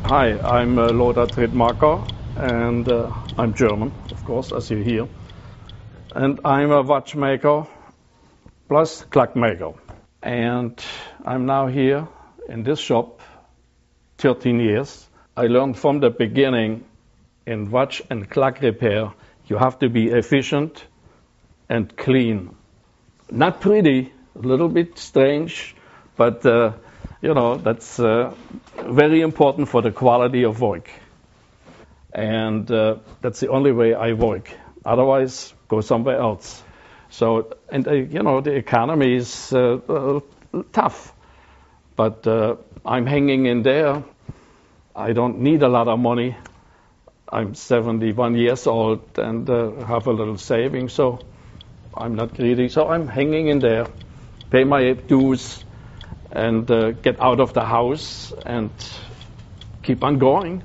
Hi, I'm Lothar Trittmacher, and I'm German, of course, as you hear. And I'm a watchmaker plus clockmaker. And I'm now here in this shop 13 years. I learned from the beginning in watch and clock repair, you have to be efficient and clean. Not pretty, a little bit strange, but that's very important for the quality of work. And that's the only way I work. Otherwise, go somewhere else. So, and the economy is tough, but I'm hanging in there. I don't need a lot of money. I'm 71 years old and have a little savings, so I'm not greedy. So I'm hanging in there, pay my dues, and get out of the house and keep on going.